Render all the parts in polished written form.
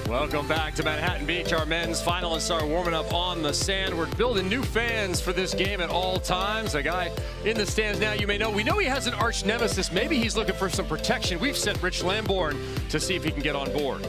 Welcome back to Manhattan Beach. Our men's finalists are warming up on the sand. We're building new fans for this game at all times. A guy in the stands now, you may know. We know he has an arch nemesis. Maybe he's looking for some protection. We've sent Rich Lamborn to see if he can get on board.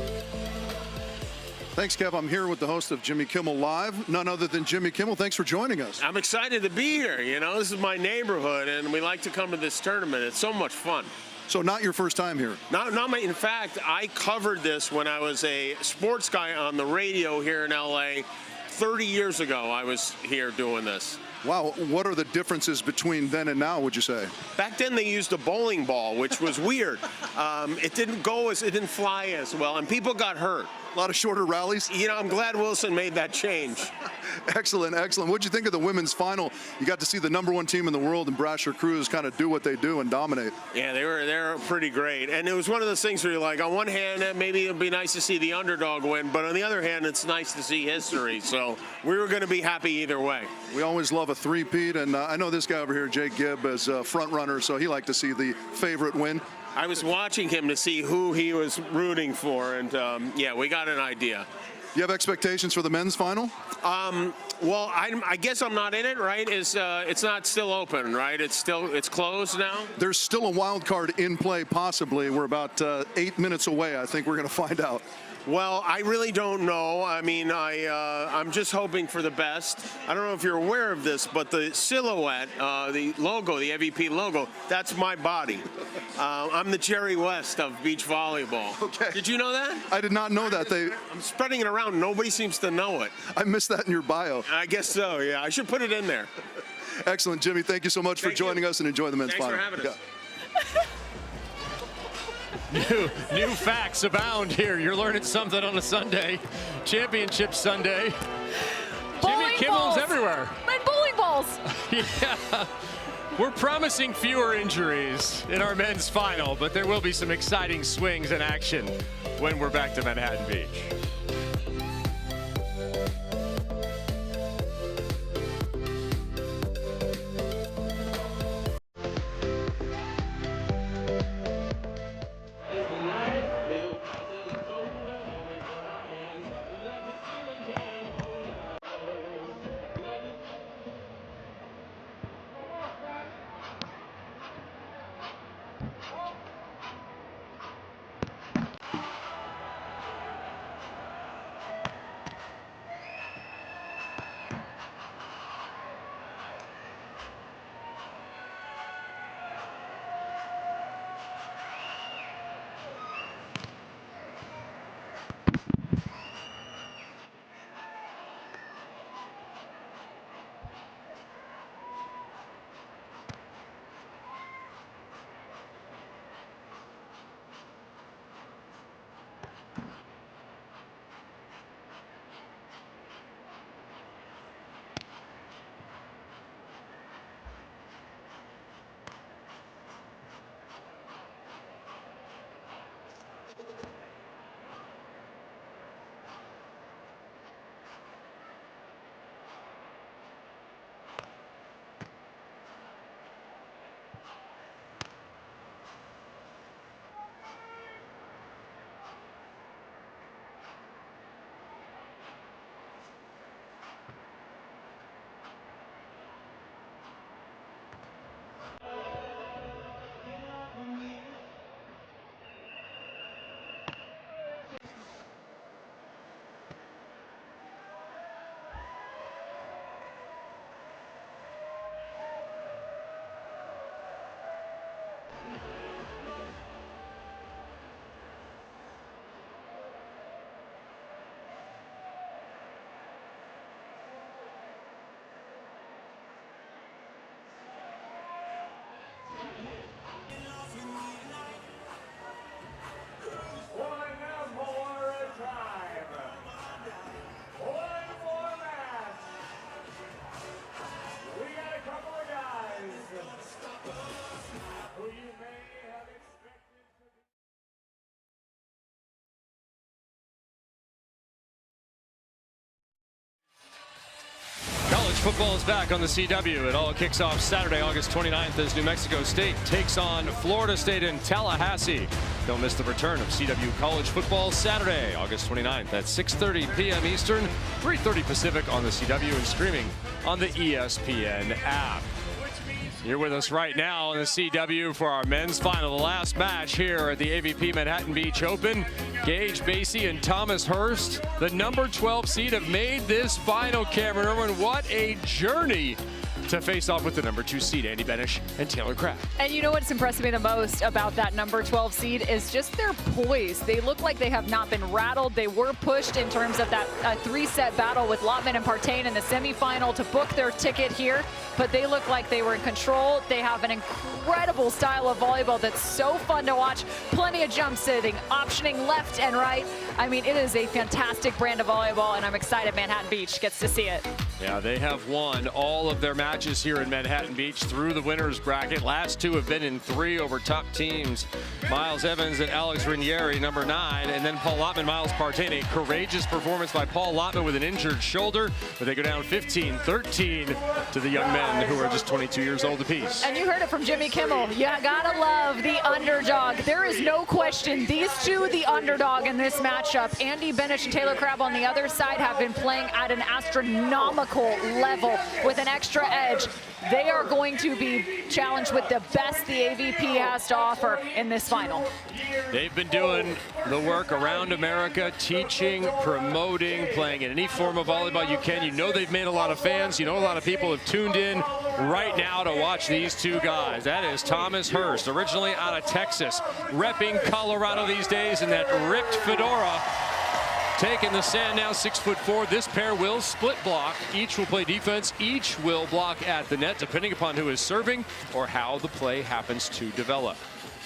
Thanks, Kev. I'm here with the host of Jimmy Kimmel Live, none other than Jimmy Kimmel. Thanks for joining us. I'm excited to be here. You know, this is my neighborhood, and we like to come to this tournament. It's so much fun. So not your first time here? In fact, I covered this when I was a sports guy on the radio here in L.A. 30 years ago. I was here doing this. Wow, what are the differences between then and now, would you say? Back then they used a bowling ball, which was weird. It didn't fly as well, and people got hurt. A lot of shorter rallies? You know, I'm glad Wilson made that change. Excellent, excellent. What'd you think of the women's final? You got to see the #1 team in the world and Brasher Cruz kind of do what they do and dominate. Yeah, they were pretty great. And it was one of those things where you're like, on one hand, maybe it'd be nice to see the underdog win, but on the other hand, it's nice to see history. So we were going to be happy either way. We always love a three-peat, and I know this guy over here, Jake Gibb, is a front runner, so he liked to see the favorite win. I was watching him to see who he was rooting for, and yeah, we got an idea. You have expectations for the men's final? Well, I guess I'm not in it, right? It's not still open, right? It's closed now? There's still a wild card in play, possibly. We're about 8 minutes away. I think we're going to find out. Well, I really don't know. I mean, I'm just hoping for the best. I don't know if you're aware of this, but the silhouette, the logo, the AVP logo, that's my body. I'm the Jerry West of beach volleyball. Okay. Did you know that? I did not know that. I'm spreading it around. Nobody seems to know it. I missed that in your bio. I guess so, yeah. I should put it in there. Excellent, Jimmy. Thank you so much for joining us, and enjoy the men's final. Thanks for having us. New facts abound here. You're learning something on a Sunday. Championship Sunday. Jimmy Kimmel's everywhere. And bowling balls. Yeah. We're promising fewer injuries in our men's final, but there will be some exciting swings and action when we're back to Manhattan Beach. College football is back on the CW. It all kicks off Saturday, August 29th as New Mexico State takes on Florida State in Tallahassee. Don't miss the return of CW College football Saturday, August 29th at 6:30 p.m. Eastern, 3:30 Pacific on the CW and streaming on the ESPN app. You're with us right now on the CW for our men's final, the last match here at the AVP Manhattan Beach Open. Gage, Basey, and Thomas Hurst, the number 12 seed, have made this final. Cameron Irwin, what a journey to face off with the number 2 seed, Andy Benesh and Taylor Crabb. And you know what's impressing me the most about that number 12 seed is just their poise. They look like they have not been rattled. They were pushed in terms of that 3-set battle with Lotman and Partain in the semifinal to book their ticket here, but they look like they were in control. They have an incredible style of volleyball that's so fun to watch. Plenty of jump sitting, optioning left and right. I mean, it is a fantastic brand of volleyball, and I'm excited Manhattan Beach gets to see it. Yeah, they have won all of their matches here in Manhattan Beach through the winners bracket. Last two have been in 3 over top teams. Miles Evans and Alex Ranieri, number 9, and then Paul Lotman, Miles Partain. A courageous performance by Paul Lotman with an injured shoulder, but they go down 15-13 to the young men who are just 22 years old apiece. And you heard it from Jimmy Kimmel. You gotta love the underdog. There is no question. These two, the underdog in this matchup. Andy Benesh and Taylor Crabb on the other side have been playing at an astronomical level with an extra edge. They are going to be challenged with the best the AVP has to offer in this final. They've been doing the work around America, teaching, promoting, playing in any form of volleyball you can. You know they've made a lot of fans. You know a lot of people have tuned in right now to watch these two guys. That is Thomas Hurst, originally out of Texas, repping Colorado these days in that ripped fedora. Taking the sand now, 6'4". This pair will split block. Each will play defense. Each will block at the net, depending upon who is serving or how the play happens to develop.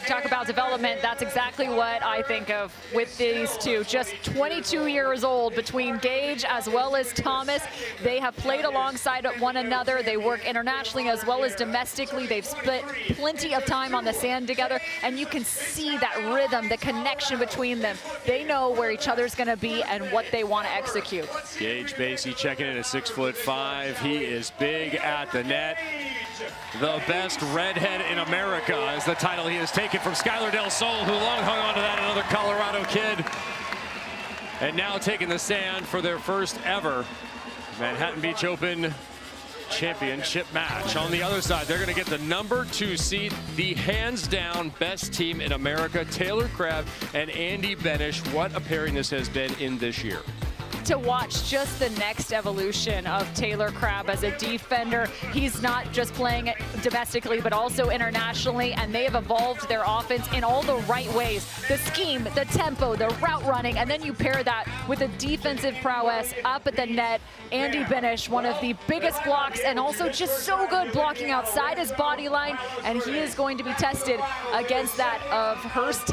Talk about development, that's exactly what I think of with these two. Just 22 years old between Gage as well as Thomas. They have played alongside one another. They work internationally as well as domestically. They've spent plenty of time on the sand together, and you can see that rhythm, the connection between them. They know where each other's going to be and what they want to execute. Gage Basey checking in at 6'5". He is big at the net. The best redhead in America is the title he has taken from Skylar Del Sol, who long hung on to that, another Colorado kid. And now taking the sand for their first ever Manhattan Beach Open championship match. On the other side, they're going to get the number 2 seed, the hands down best team in America, Taylor Crabb and Andy Benesh. What a pairing this has been in this year. To watch just the next evolution of Taylor Crabb as a defender. He's not just playing it domestically, but also internationally, and they have evolved their offense in all the right ways. The scheme, the tempo, the route running, and then you pair that with a defensive prowess up at the net. Andy Benesh, one of the biggest blocks, and also just so good blocking outside his body line, and he is going to be tested against that of Hurst,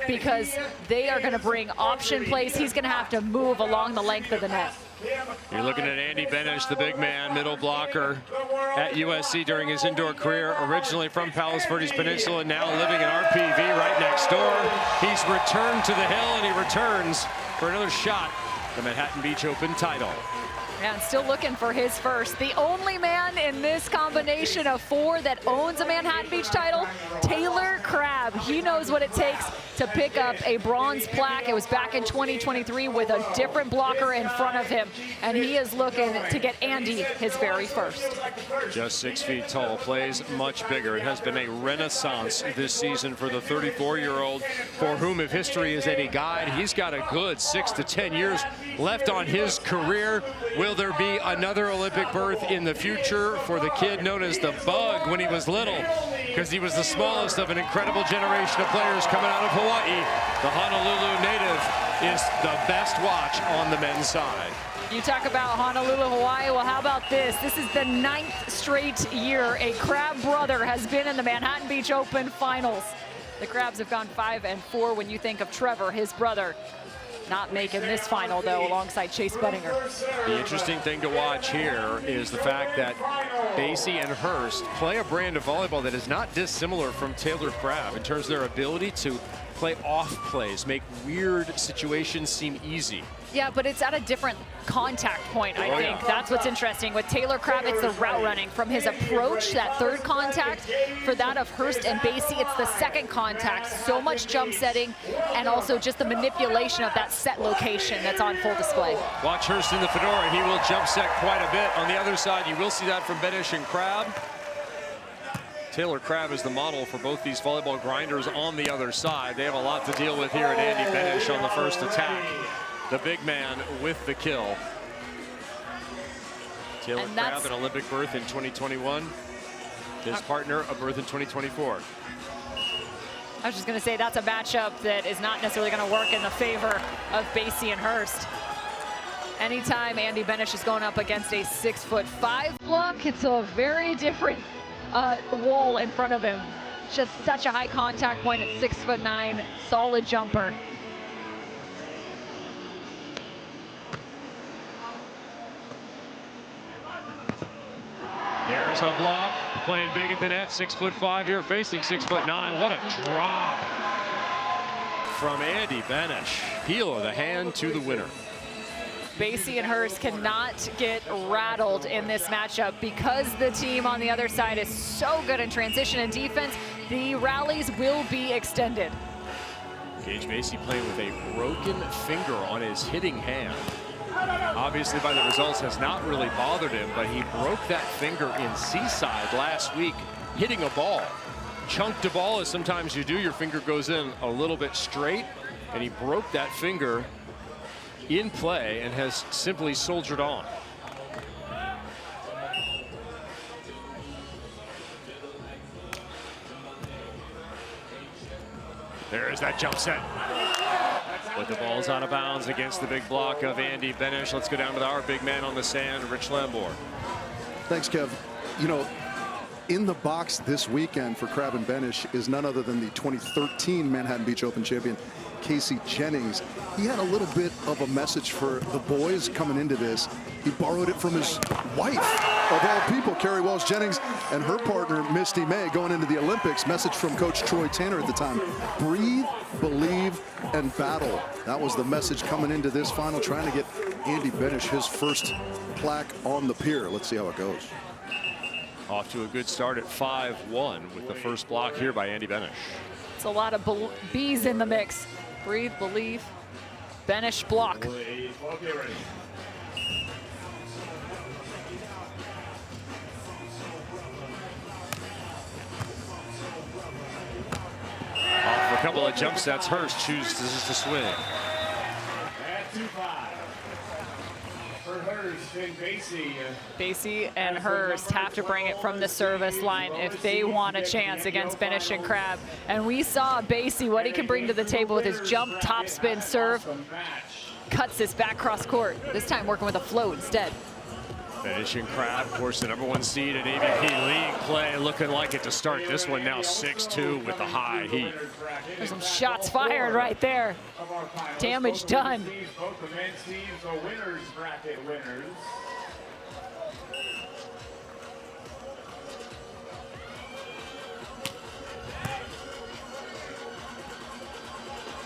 because they are going to bring option plays. He's going to have to move along the length of the net. You're looking at Andy Benesh, the big man, middle blocker at USC during his indoor career, originally from Palos Verdes Peninsula, now living in RPV right next door. He's returned to the hill, and he returns for another shot at the Manhattan Beach Open title. And still looking for his first. The only man in this combination of 4 that owns a Manhattan Beach title, Taylor Crabb. He knows what it takes to pick up a bronze plaque. It was back in 2023 with a different blocker in front of him. And he is looking to get Andy his very first. Just 6 feet tall, plays much bigger. It has been a renaissance this season for the 34-year-old, for whom, if history is any guide, he's got a good 6 to 10 years left on his career. Will there be another Olympic berth in the future for the kid known as the Bug when he was little? Because he was the smallest of an incredible generation of players coming out of Hawaii. The Honolulu native is the best watch on the men's side. You talk about Honolulu, Hawaii. Well, how about this? This is the 9th straight year a Crabb brother has been in the Manhattan Beach Open finals. The Crabbs have gone 5-4 when you think of Trevor, his brother. Not making this final, though, alongside Chase Budinger. The interesting thing to watch here is the fact that Basey and Hurst play a brand of volleyball that is not dissimilar from Taylor Crabb in terms of their ability to play off plays, make weird situations seem easy. Yeah, but it's at a different contact point, I think. That's what's interesting. With Taylor Crabb, it's the route running. From his approach, that third contact, for that of Hurst and Basey, it's the second contact. So much jump setting, and also just the manipulation of that set location that's on full display. Watch Hurst in the fedora. He will jump set quite a bit. On the other side, you will see that from Benesh and Crabb. Taylor Crabb is the model for both these volleyball grinders on the other side. They have a lot to deal with here at Andy Benesh on the first attack. The big man with the kill. Taylor Crabb, an Olympic berth in 2021. His partner, a berth in 2024. I was just going to say that's a matchup that is not necessarily going to work in the favor of Basey and Hurst. Anytime Andy Benesh is going up against a 6'5" block, it's a very different wall in front of him. Just such a high contact point at 6'9", solid jumper. There's a block, playing big at the net, 6'5" here, facing 6'9". What a drop from Andy Benesh. Heel of the hand to the winner. Basey and Hurst cannot get rattled in this matchup because the team on the other side is so good in transition and defense. The rallies will be extended. Gage Basey playing with a broken finger on his hitting hand. Obviously, by the results, has not really bothered him, but he broke that finger in Seaside last week, hitting a ball. Chunked a ball, as sometimes you do, your finger goes in a little bit straight, and he broke that finger in play and has simply soldiered on. There's that jump set. But the ball's out of bounds against the big block of Andy Benesh. Let's go down to our big man on the sand, Rich Lambour. Thanks, Kev. You know, in the box this weekend for Crabb and Benesh is none other than the 2013 Manhattan Beach Open champion, Casey Jennings. He had a little bit of a message for the boys coming into this. He borrowed it from his wife, of all people, Carrie Wells Jennings, and her partner, Misty May, going into the Olympics. Message from Coach Troy Tanner at the time: breathe, believe, and battle. That was the message coming into this final, trying to get Andy Benesh his first plaque on the pier. Let's see how it goes. Off to a good start at 5-1 with the first block here by Andy Benesh. It's a lot of B's in the mix. Breathe, believe, Benesh block. Off a couple of jump sets, Hurst chooses to swing. Basey and Hurst have to bring it from the service line if they want a chance against Benesh and Crabb. And we saw Basey, what he can bring to the table with his jump topspin serve. Cuts this back cross court, this time working with a float instead. Benesh and Crabb, of course, the #1 seed in AVP league play, looking like it to start this one now 6-2 with the high heat. There's some shots fired right there. Damage done. Both the men's teams are winners bracket winners.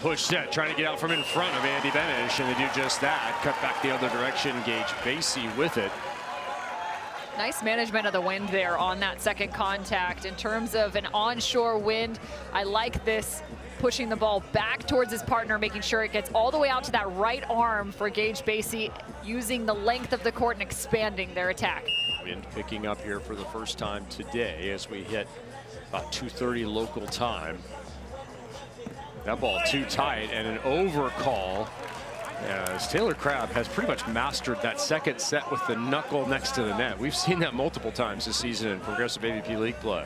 Push set, trying to get out from in front of Andy Benesh, and they do just that. Cut back the other direction, Gage Basey with it. Nice management of the wind there on that second contact. In terms of an onshore wind, I like this, pushing the ball back towards his partner, making sure it gets all the way out to that right arm for Gage Basey, using the length of the court and expanding their attack. Wind picking up here for the first time today as we hit about 2:30 local time. That ball too tight, and an overcall, as Taylor Crabb has pretty much mastered that second set with the knuckle next to the net. We've seen that multiple times this season in progressive AVP league play.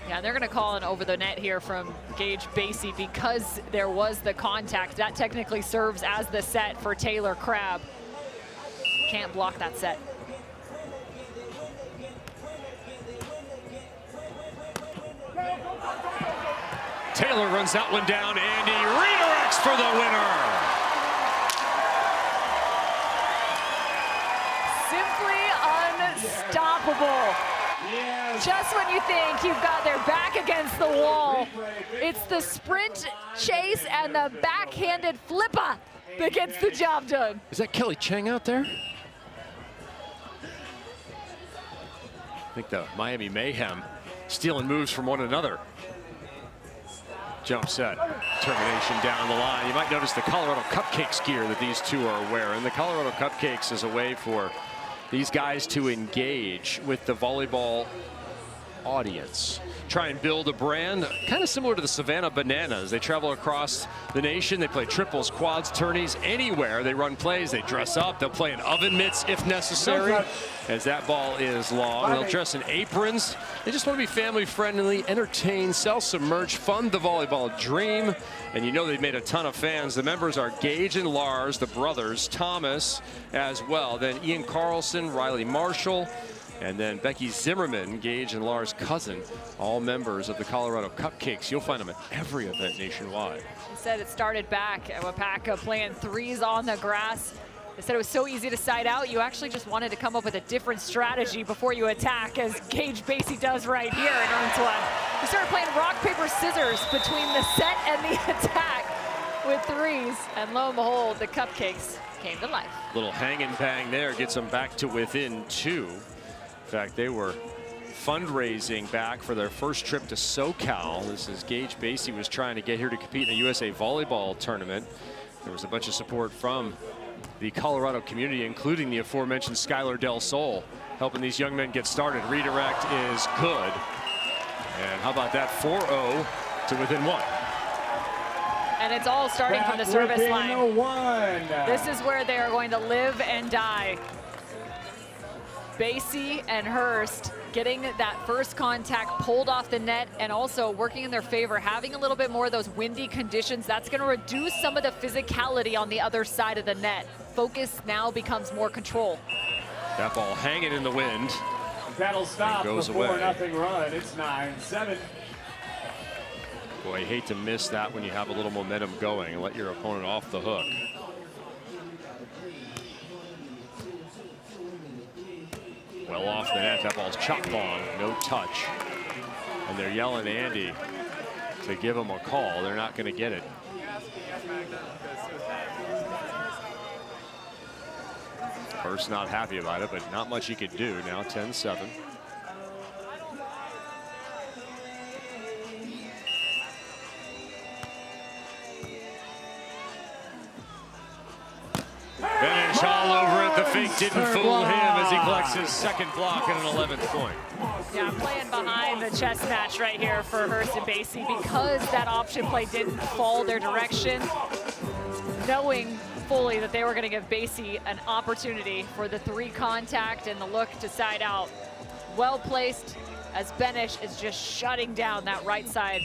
Yeah, they're going to call an over the net here from Gage Basey because there was the contact. That technically serves as the set for Taylor Crabb. Can't block that set. Taylor runs that one down. Andy redirects for the winner. Simply unstoppable. Yes. Just when you think you've got their back against the wall, it's the sprint chase and the backhanded flipper that gets the job done. Is that Kelly Cheng out there? I think the Miami Mayhem stealing moves from one another. Jump set, termination down the line. You might notice the Colorado Cupcakes gear that these two are wearing. The Colorado Cupcakes is a way for these guys to engage with the volleyball audience. Try and build a brand kind of similar to the Savannah Bananas. They travel across the nation. They play triples, quads, tourneys, anywhere. They run plays, they dress up. They'll play in oven mitts if necessary. As that ball is long, they'll dress in aprons. They just want to be family friendly, entertain, self-submerge, fund the volleyball dream. And you know they've made a ton of fans. The members are Gage and Lars, the brothers, Thomas as well. Then Ian Carlson, Riley Marshall, and then Becky Zimmerman, Gage and Lars' cousin, all members of the Colorado Cupcakes. You'll find them at every event nationwide. He said it started back at Wapaka playing threes on the grass. They said it was so easy to side out, you actually just wanted to come up with a different strategy before you attack, as Gage Basey does right here and earns one. He started playing rock, paper, scissors between the set and the attack with threes, and lo and behold, the Cupcakes came to life. Little hang and bang there gets them back to within 2. In fact, they were fundraising back for their first trip to SoCal. This is Gage Basey was trying to get here to compete in a USA Volleyball tournament. There was a bunch of support from the Colorado community, including the aforementioned Skylar Del Sol, helping these young men get started. Redirect is good. And how about that 4-0 to within 1. And it's all starting from the service line. One. This is where they are going to live and die. Basey and Hurst getting that first contact pulled off the net, and also working in their favor, having a little bit more of those windy conditions. That's going to reduce some of the physicality on the other side of the net. Focus now becomes more control. That ball hanging in the wind. That'll stop goes before away. nothing run. It's 9-7. Boy, you hate to miss that when you have a little momentum going and let your opponent off the hook. Well off the net, that ball's chop long, no touch. And they're yelling at Andy to give him a call. They're not going to get it. Hurst not happy about it, but not much he could do. Now 10-7. Benesh all over it. The fake didn't fool him as he collects his second block and an 11th point. Yeah, I'm playing behind the chess match right here for Hurst and Basey because that option play didn't fall their direction, knowing fully that they were going to give Basey an opportunity for the 3 contact and the look to side out. Well placed as Benesh is just shutting down that right side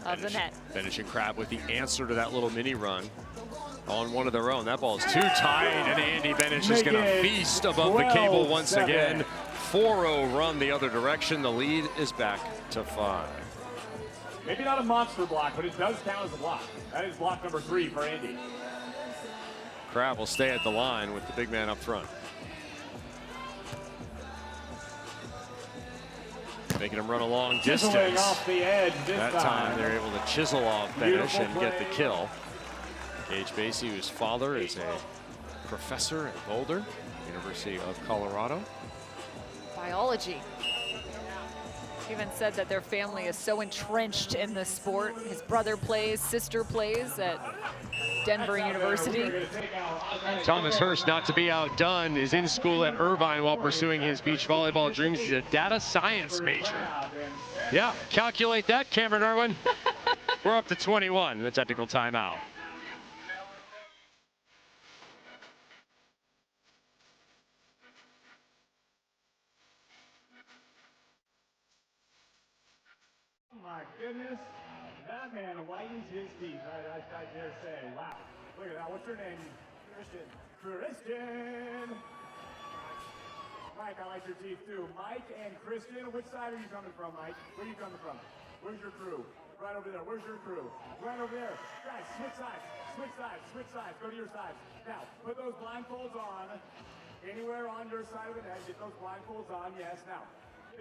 of the net. Benesh and Crabb with the answer to that little mini run on one of their own. That ball is too tight, and Andy Benesh is going to feast above the cable once again. 4-0 run the other direction. The lead is back to 5. Maybe not a monster block, but it does count as a block. That is block number 3 for Andy. Crabb will stay at the line with the big man up front. Making him run a long distance. Chiseling off the edge this That time they're able to chisel off Benesh and get the kill. Gage Basey, whose father is a professor at Boulder, University of Colorado. Biology. Even said that their family is so entrenched in the sport. His brother plays, sister plays at Denver University. Thomas Hurst, not to be outdone, is in school at Irvine while pursuing his beach volleyball dreams. He's a data science major. Yeah, calculate that, Cameron Irwin. We're up to 21 in the technical timeout. My goodness, that man whitens his teeth, I dare say. Wow. Look at that. What's your name? Christian. Christian! Mike, I like your teeth too. Mike and Christian, which side are you coming from, Mike? Where are you coming from? Where's your crew? Right over there. Where's your crew? Right over there. Guys, switch sides. Switch sides. Switch sides. Go to your sides. Now, put those blindfolds on. Anywhere on your side of the net, get those blindfolds on. Yes. Now,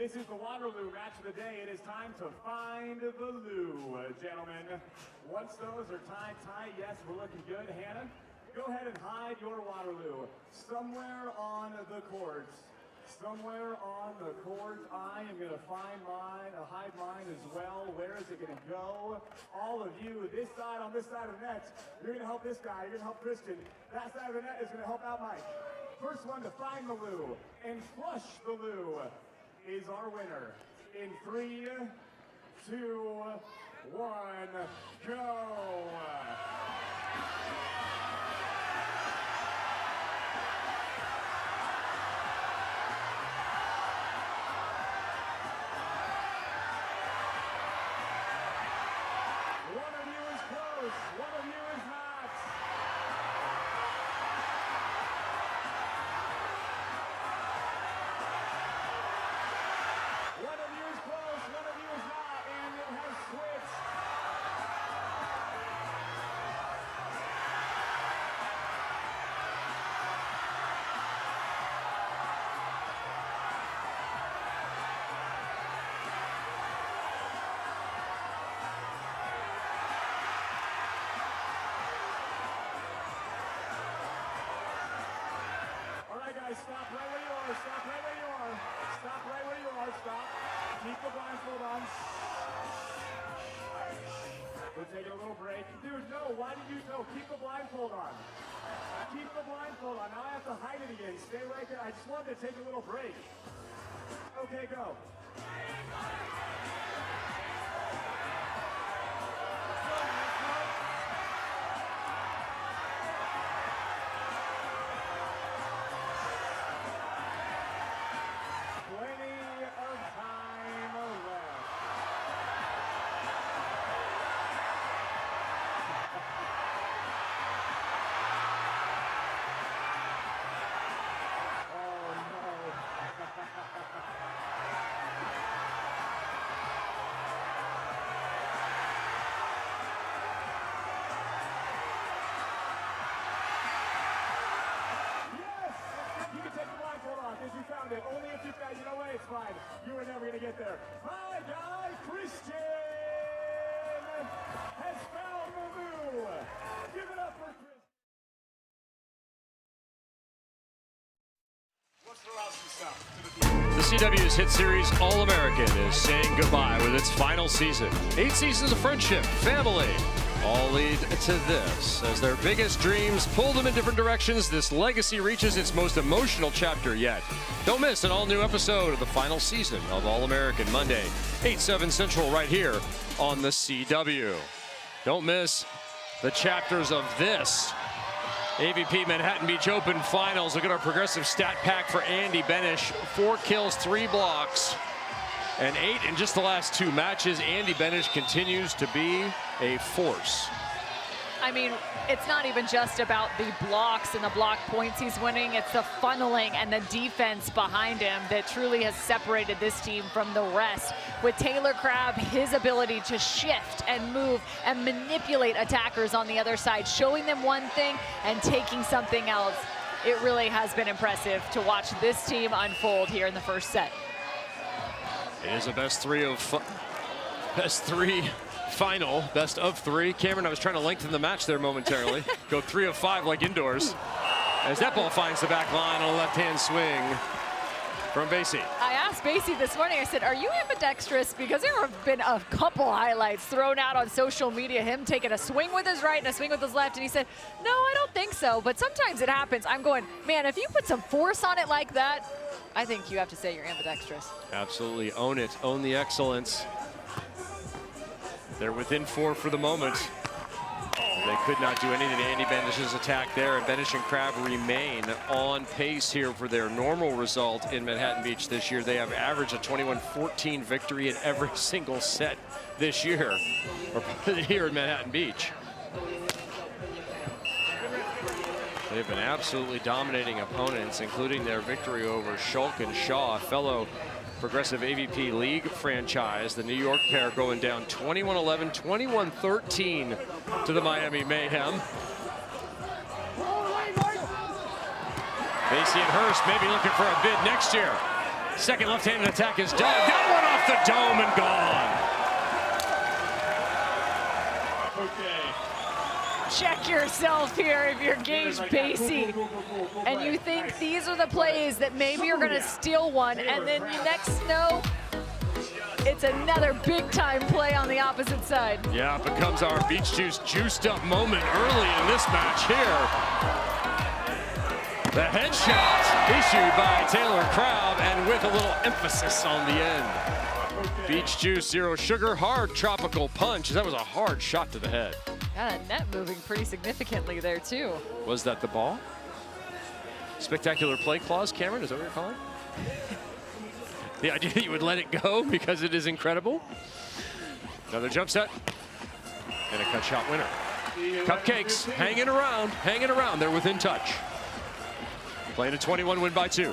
This is the Waterloo match of the day. It is time to find the loo, gentlemen. Once those are tied tight, yes, we're looking good. Hannah, go ahead and hide your Waterloo somewhere on the court. Somewhere on the court. I am going to find mine, hide mine as well. Where is it going to go? All of you, this side, on this side of the net, you're going to help this guy. You're going to help Christian. That side of the net is going to help out Mike. First one to find the loo and flush the loo is our winner. In 3, 2, 1, go! Stop right where you are. Stop right where you are. Stop right where you are. Stop. Keep the blindfold on. We'll take a little break. Dude, no. Why did you no? Keep the blindfold on. Keep the blindfold on. Now I have to hide it again. Stay right there. I just wanted to take a little break. Okay, go. Only if you guys, you know what, it's fine. You were never going to get there. My guy, Christian, has found the loo. Give it up for Christian. Let's throw out some stuff to the CW's hit series All-American is saying goodbye with its final season. 8 seasons of friendship, family, all lead to this. As their biggest dreams pull them in different directions, this legacy reaches its most emotional chapter yet. Don't miss an all-new episode of the final season of All-American, Monday, 8/7 Central, right here on the CW. Don't miss the chapters of this AVP Manhattan Beach Open Finals. Look at our progressive stat pack for Andy Benesh. 4 kills, 3 blocks, and 8 in just the last 2 matches. Andy Benesh continues to be a force. I mean, it's not even just about the blocks and the block points he's winning. It's the funneling and the defense behind him that truly has separated this team from the rest. With Taylor Crabb, his ability to shift and move and manipulate attackers on the other side, showing them one thing and taking something else. It really has been impressive to watch this team unfold here in the first set. It is a best three final, best of 3. Cameron, I was trying to lengthen the match there momentarily. Go 3 of 5 like indoors. As that ball finds the back line on a left-hand swing from Basey. I asked Basey this morning, I said, are you ambidextrous? Because there have been a couple highlights thrown out on social media, him taking a swing with his right and a swing with his left, and he said, no, I don't think so, but sometimes it happens. I'm going, man, if you put some force on it like that, I think you have to say you're ambidextrous. Absolutely, own it, own the excellence. They're within 4 for the moment. They could not do anything to Andy Benesh's attack there, and Benesh and Crabb remain on pace here for their normal result in Manhattan Beach this year. They have averaged a 21-14 victory in every single set this year, or here in Manhattan Beach. They've been absolutely dominating opponents, including their victory over Schulk and Shaw, a fellow Progressive AVP League franchise. The New York pair going down 21-11, 21-13 to the Miami Mayhem. Basey and Hurst maybe looking for a bid next year. Second left-handed attack is done. That one off the dome and gone. Okay. Check yourself here if you're Gage Basey and you think these are the plays that maybe you're going to steal one, and then you next know it's another big-time play on the opposite side. Yeah, it becomes our Beach Juice juiced up moment early in this match here. The headshot issued by Taylor Crabb, and with a little emphasis on the end. Beach Juice, zero sugar, hard tropical punch. That was a hard shot to the head. Yeah, that net moving pretty significantly there, too. Was that the ball? Spectacular play clause, Cameron, is that what you're calling? The idea that you would let it go because it is incredible. Another jump set and a cut shot winner. Cupcakes hanging around. They're within touch. Playing a 21 win by 2.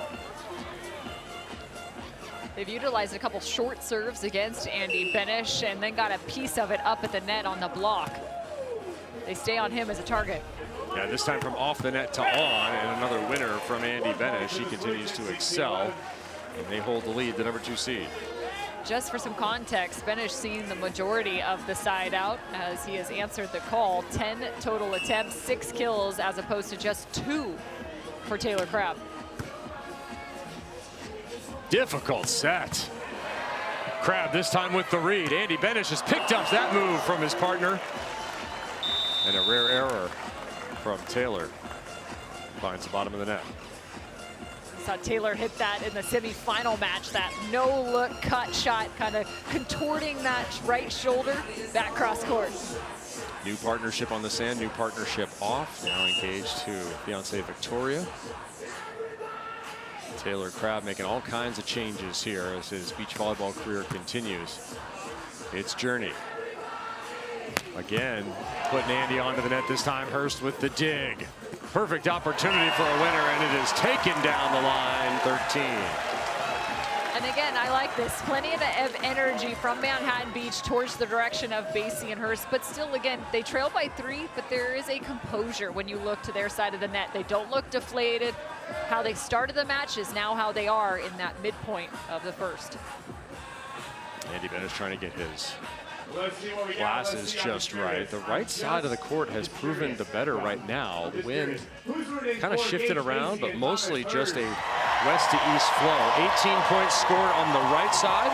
They've utilized a couple short serves against Andy Benesh and then got a piece of it up at the net on the block. They stay on him as a target. Yeah, this time from off the net to on, and another winner from Andy Benesh. He continues to excel, and they hold the lead, the number 2 seed. Just for some context, Benesh seen the majority of the side out as he has answered the call. 10 total attempts, 6 kills, as opposed to just 2 for Taylor Crabb. Difficult set. Crabb this time with the read. Andy Benesh has picked up that move from his partner. And a rare error from Taylor. Finds the bottom of the net. Saw Taylor hit that in the semifinal match, that no-look cut shot, kind of contorting that right shoulder back cross court. New partnership on the sand, new partnership off. Now engaged to fiancée Victoria. Taylor Crabb making all kinds of changes here as his beach volleyball career continues its journey. Again, putting Andy onto the net, this time Hurst with the dig. Perfect opportunity for a winner, and it is taken down the line, 13. And again, I like this. Plenty of energy from Manhattan Beach towards the direction of Basey and Hurst, but still, again, they trail by 3, but there is a composure when you look to their side of the net. They don't look deflated. How they started the match is now how they are in that midpoint of the first. Andy Benesh trying to get his glasses just right. The right side of the court has proven the better right now. The wind kind of shifted around, but mostly just a west to east flow. 18 points scored on the right side,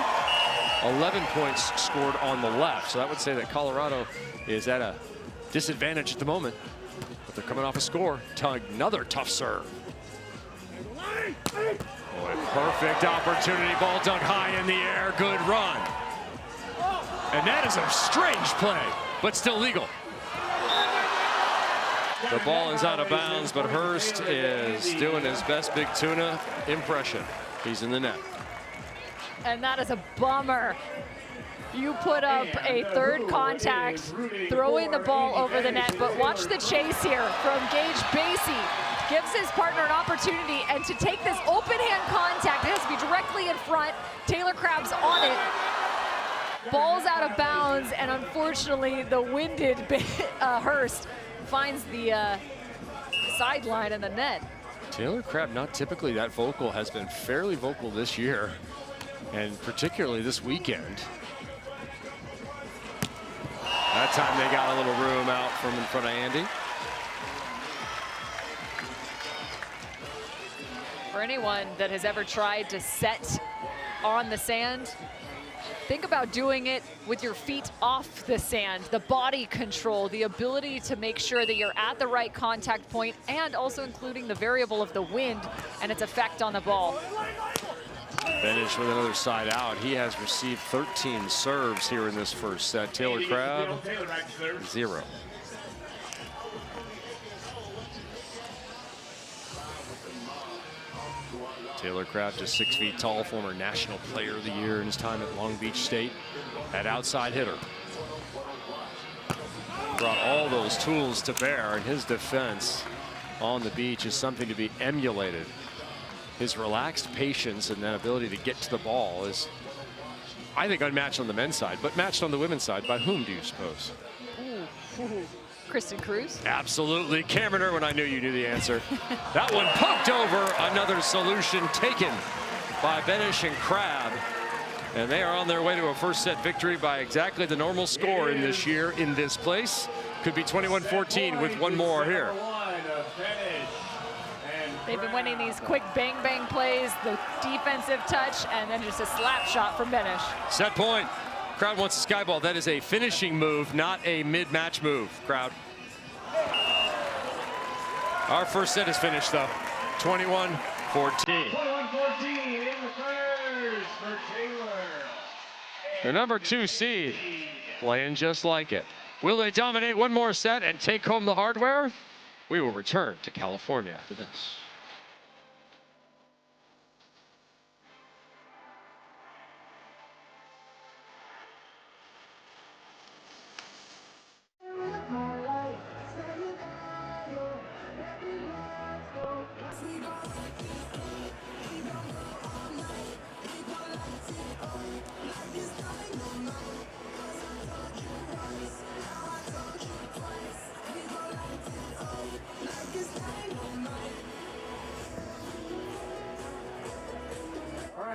11 points scored on the left. So that would say that Colorado is at a disadvantage at the moment, but they're coming off a score. Another tough serve. Boy, perfect opportunity. Ball dug high in the air. Good run. And that is a strange play, but still legal. The ball is out of bounds, but Hurst is doing his best Big Tuna impression. He's in the net. And that is a bummer. You put up a third contact, throwing the ball over the net, but watch the chase here from Gage Basey. Gives his partner an opportunity, and to take this open hand contact, it has to be directly in front. Taylor Crabb's on it. Ball's out of bounds, and unfortunately, the winded Hurst finds the sideline and the net. Taylor Crabb, not typically that vocal, has been fairly vocal this year, and particularly this weekend. That time they got a little room out from in front of Andy. For anyone that has ever tried to set on the sand, think about doing it with your feet off the sand, the body control, the ability to make sure that you're at the right contact point, and also including the variable of the wind and its effect on the ball. Benesh with another side out. He has received 13 serves here in this first set. Taylor Crabb, 0. Taylor Crabb, just 6 feet tall, former National Player of the Year in his time at Long Beach State. That outside hitter brought all those tools to bear, and his defense on the beach is something to be emulated. His relaxed patience and that ability to get to the ball is, I think, unmatched on the men's side, but matched on the women's side. By whom do you suppose? Kristen Cruz? Absolutely. Cameron Irwin, I knew you knew the answer. That one poked over, another solution taken by Benesh and Crabb. And they are on their way to a first set victory by exactly the normal score in this year in this place. Could be 21-14 with one more here. They've been winning these quick bang-bang plays, the defensive touch, and then just a slap shot from Benesh. Set point. Crowd wants a sky ball. That is a finishing move, not a mid-match move, crowd. Our first set is finished, though. 21-14. 21-14 in the first for Taylor. The number 2 seed playing just like it. Will they dominate one more set and take home the hardware? We will return to California after this.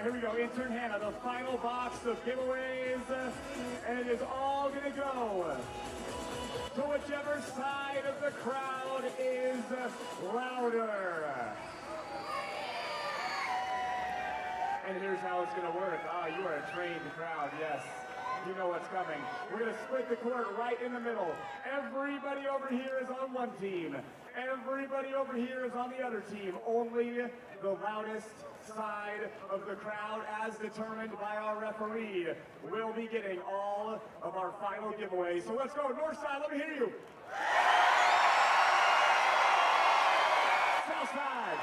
Here we go, intern Hannah, the final box of giveaways, and it is all gonna go to whichever side of the crowd is louder. And here's how it's gonna work. You are a trained crowd, yes. You know what's coming. We're gonna split the court right in the middle. Everybody over here is on one team. Everybody over here is on the other team. Only the loudest side of the crowd, as determined by our referee, will be getting all of our final giveaways. So let's go, north side, let me hear you. South side.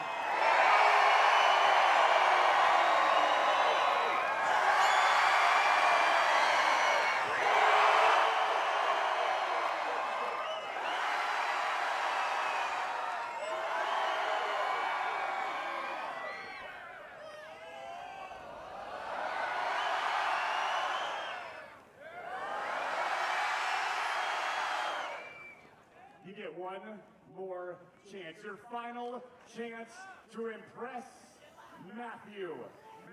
You get one more chance. Your final chance to impress Matthew.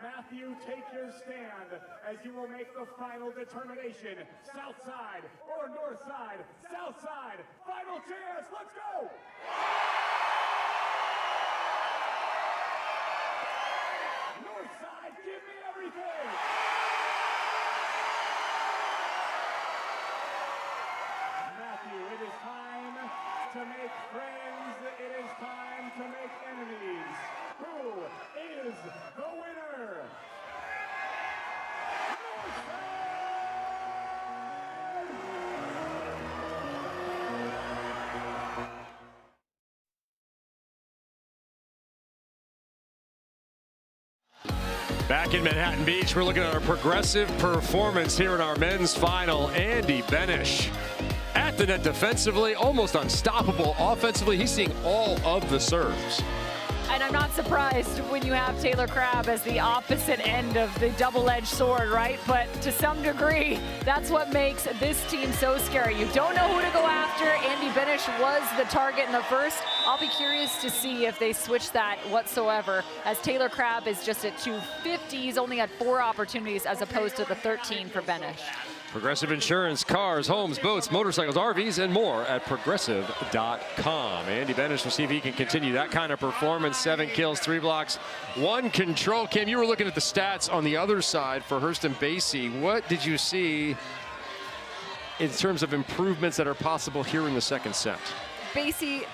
Matthew, take your stand as you will make the final determination. South side or north side? South side. Final chance. Let's go. North side, give me everything. Matthew, it is time to make friends. It is time to make enemies. Who is the winner? Back in Manhattan Beach, we're looking at our progressive performance here in our men's final. Andy Benesh at the net defensively, almost unstoppable offensively. He's seeing all of the serves. And I'm not surprised when you have Taylor Crabb as the opposite end of the double-edged sword, right? But to some degree, that's what makes this team so scary. You don't know who to go after. Andy Benesh was the target in the first. I'll be curious to see if they switch that whatsoever, as Taylor Crabb is just at 250. He's only had 4 opportunities as opposed to the 13 for Benesh. Progressive Insurance, cars, homes, boats, motorcycles, RVs, and more at progressive.com. Andy Benesh will see if he can continue that kind of performance. 7 kills, 3 blocks, 1 control. Kim, you were looking at the stats on the other side for Hurst and Basey. What did you see in terms of improvements that are possible here in the second set? Basey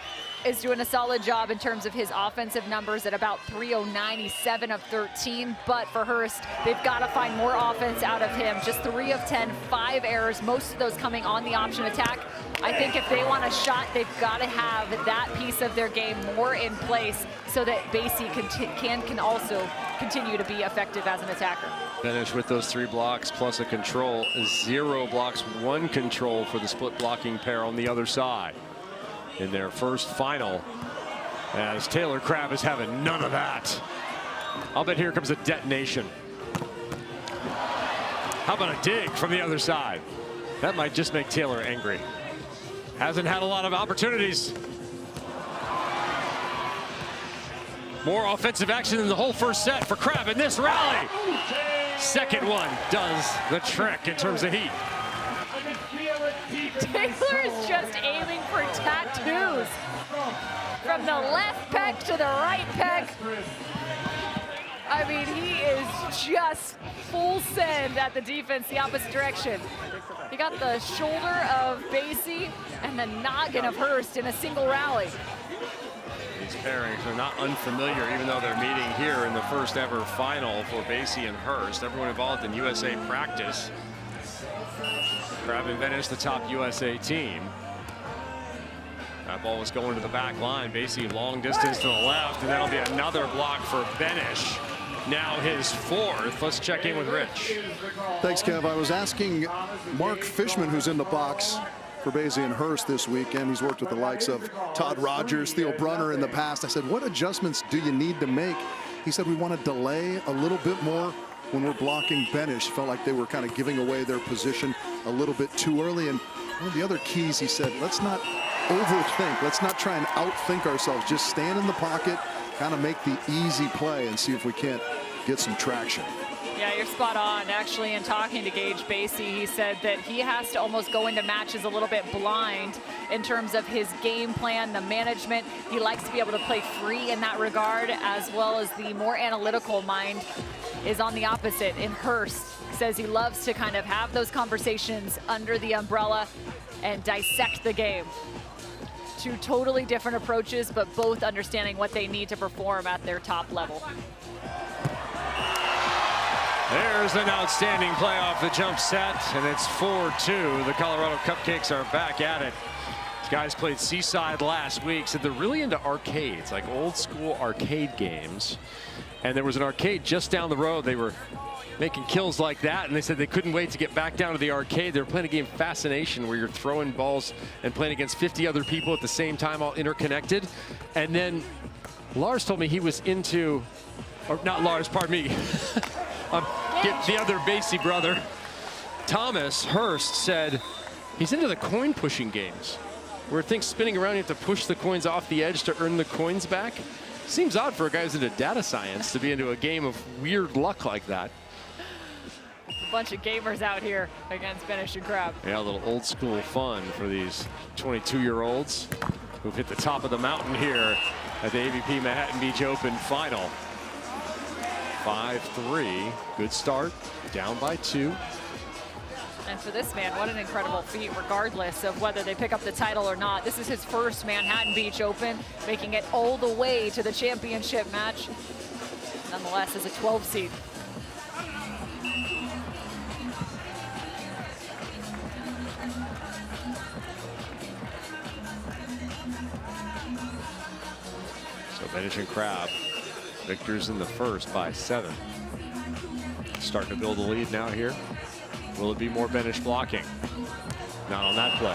is doing a solid job in terms of his offensive numbers at about 309. He's 7 of 13, but for Hurst, they've got to find more offense out of him. Just 3 of 10, 5 errors, most of those coming on the option attack. I think if they want a shot, they've got to have that piece of their game more in place so that Basey can also continue to be effective as an attacker. Benesh with those 3 blocks plus a control, 0 blocks, 1 control for the split blocking pair on the other side in their first final, as Taylor Crabb is having none of that. I'll bet here comes a detonation. How about a dig from the other side? That might just make Taylor angry. Hasn't had a lot of opportunities. More offensive action than the whole first set for Crabb in this rally. Second one does the trick in terms of heat. Taylor is just aiming for tattoos. From the left pec to the right pec. I mean, he is just full send at the defense, the opposite direction. He got the shoulder of Basey and the noggin of Hurst in a single rally. These pairings are not unfamiliar, even though they're meeting here in the first ever final for Basey and Hurst. Everyone involved in USA practice. Crabb and Benesh, the top USA team. That ball was going to the back line. Basey long distance to the left, and that'll be another block for Benesh. Now his fourth. Let's check in with Rich. Thanks, Kev. I was asking Mark Fishman, who's in the box for Basey and Hurst this weekend. He's worked with the likes of Todd Rogers, Theo Brunner in the past. I said, what adjustments do you need to make? He said, we want to delay a little bit more when we're blocking Benesh. Felt like they were kind of giving away their position a little bit too early. And one of the other keys, he said, let's not overthink. Let's not try and outthink ourselves. Just stand in the pocket, kind of make the easy play and see if we can't get some traction. Yeah, you're spot on. Actually, in talking to Gage Basey, he said that he has to almost go into matches a little bit blind in terms of his game plan, the management. He likes to be able to play free in that regard, as well as the more analytical mind is on the opposite. In Hurst, says he loves to kind of have those conversations under the umbrella and dissect the game. Two totally different approaches, but both understanding what they need to perform at their top level. There's an outstanding play off the jump set, and it's 4-2. The Colorado Cupcakes are back at it. These guys played Seaside last week, said they're really into arcades, like old school arcade games. And there was an arcade just down the road. They were making kills like that, and they said they couldn't wait to get back down to the arcade. They were playing a game Fascination, where you're throwing balls and playing against 50 other people at the same time, all interconnected. And then Lars told me he was into, or not Lars, pardon me, get the other Basey brother, Thomas Hurst, said he's into the coin pushing games, where things spinning around, you have to push the coins off the edge to earn the coins back. Seems odd for a guy who's into data science to be into a game of weird luck like that. A bunch of gamers out here against Benesh and Crabb. Yeah, a little old school fun for these 22-year-olds who've hit the top of the mountain here at the AVP Manhattan Beach Open final. 5-3, good start, down by 2. And for this man, what an incredible feat, regardless of whether they pick up the title or not. This is his first Manhattan Beach Open, making it all the way to the championship match. Nonetheless, as a 12 seed. So Benesh and Crabb, victors in the first by 7. Starting to build a lead now here. Will it be more Benesh blocking? Not on that play.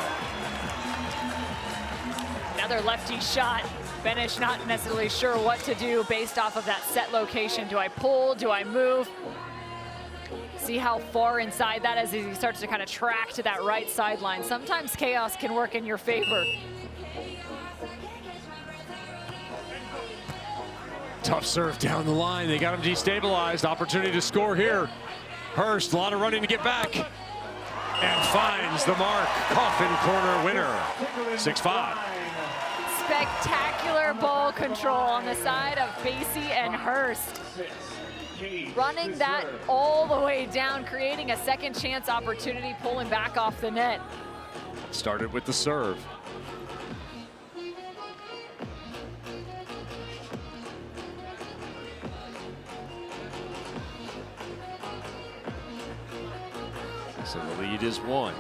Another lefty shot. Benesh not necessarily sure what to do based off of that set location. Do I pull? Do I move? See how far inside that is as he starts to kind of track to that right sideline. Sometimes chaos can work in your favor. Tough serve down the line. They got him destabilized. Opportunity to score here. Hurst, a lot of running to get back. And finds the mark. Coffin corner winner. 6-5. Spectacular ball control on the side of Basey and Hurst. Running that all the way down, creating a second chance opportunity, pulling back off the net. Started with the serve. So the lead is 1.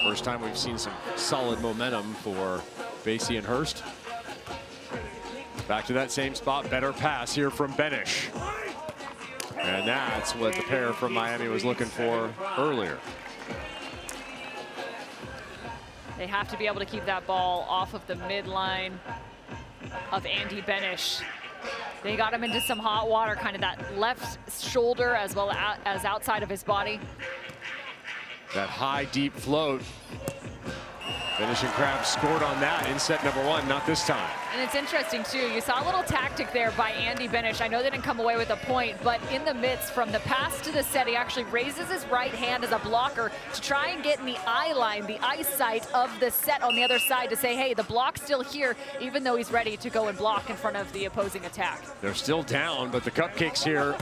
First time we've seen some solid momentum for Basey and Hurst. Back to that same spot. Better pass here from Benesh. And that's what the pair from Miami was looking for earlier. They have to be able to keep that ball off of the midline of Andy Benesh. They got him into some hot water, kind of that left shoulder as well as outside of his body. That high, deep float. Benesh and Crabb scored on that in set number 1, not this time. And it's interesting, too. You saw a little tactic there by Andy Benesh. I know they didn't come away with a point, but in the midst, from the pass to the set, he actually raises his right hand as a blocker to try and get in the eye line, the eyesight of the set on the other side to say, hey, the block's still here, even though he's ready to go and block in front of the opposing attack. They're still down, but the Cupcakes here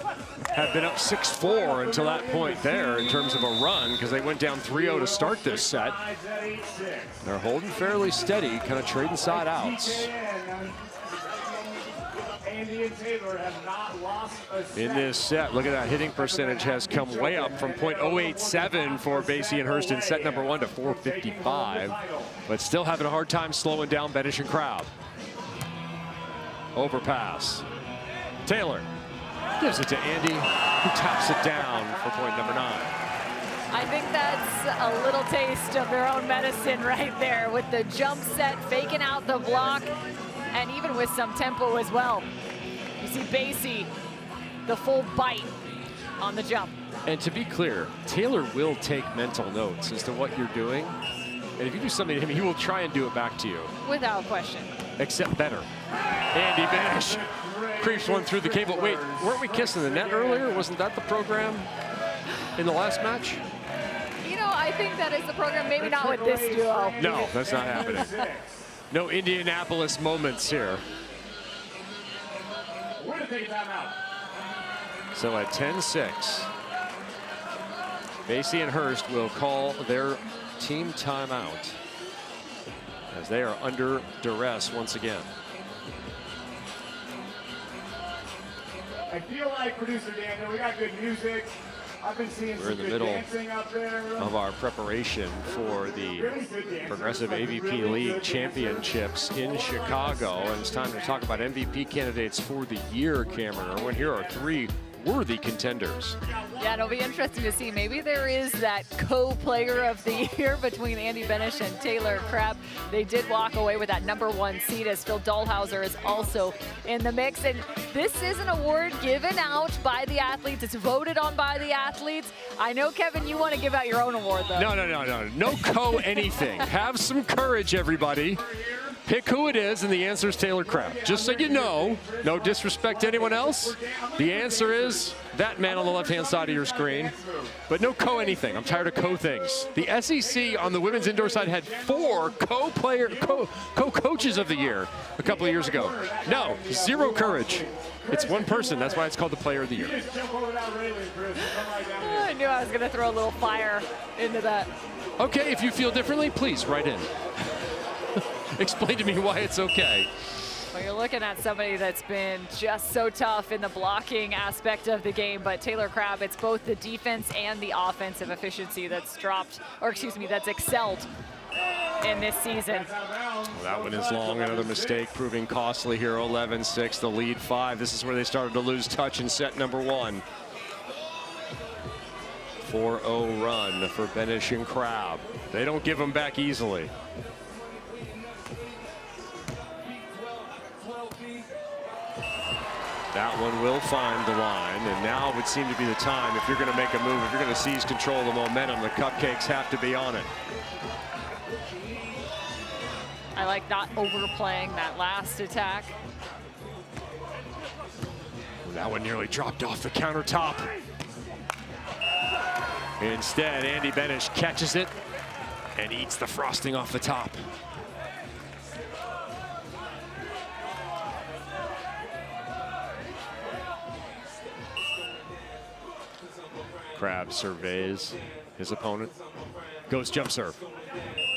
have been up 6-4 until that point there in terms of a run, because they went down 3-0 to start this set. They're holding fairly steady, kind of trading side outs. Andy and Taylor have not lost a set. In this set, look at that hitting percentage has come way up from .087 for Basey and Hurst in set number 1 to .455, but still having a hard time slowing down Benesh and Crabb. Overpass. Taylor gives it to Andy, who taps it down for point number 9. I think that's a little taste of their own medicine right there with the jump set, faking out the block, and even with some tempo as well. You see Basey, the full bite on the jump. And to be clear, Taylor will take mental notes as to what you're doing. And if you do something to him, he will try and do it back to you. Without question. Except better. Andy Benesh creeps one through the cable. Wait, weren't we kissing the net earlier? Wasn't that the program in the last match? You know, I think that is the program, maybe not with this duo. No, that's not happening. No Indianapolis moments here. We're going to take a timeout. So at 10-6, Basey and Hurst will call their team timeout as they are under duress once again. I feel like producer Daniel, we got good music. I've been seeing We're in the middle of our preparation for the Progressive AVP League Championships in Chicago, and it's time to talk about MVP candidates for the year, Cameron Irwin. Here are 3 worthy contenders. Yeah, it'll be interesting to see. Maybe there is that co-player of the year between Andy Benesh and Taylor Crabb. They did walk away with that #1 seed, as Phil Dahlhauser is also in the mix. And this is an award given out by the athletes. It's voted on by the athletes. I know, Kevin, you want to give out your own award, though. No co-anything. Have some courage, everybody. Pick who it is, and the answer is Taylor Crabb. Just so you know, no disrespect to anyone else, the answer is that man on the left-hand side of your screen. But no co-anything. I'm tired of co-things. The SEC on the women's indoor side had 4 co-coaches of the year a couple of years ago. No, 0 courage. It's one person. That's why it's called the player of the year. I knew I was going to throw a little fire into that. Okay, if you feel differently, please write in. Explain to me why it's okay. Well, you're looking at somebody that's been just so tough in the blocking aspect of the game, but Taylor Crabb, it's both the defense and the offensive efficiency that's dropped, or excuse me, that's excelled in this season. Well, that one is long. Another mistake proving costly here. 11-6, the lead 5. This is where they started to lose touch in set number 1. 4-0 run for Benesh and Crabb. They don't give them back easily. That one will find the line, and now would seem to be the time. If you're going to make a move, if you're going to seize control of the momentum, the Cupcakes have to be on it. I like not overplaying that last attack. That one nearly dropped off the countertop. Instead, Andy Benesh catches it and eats the frosting off the top. Crabb surveys his opponent. Goes jump serve.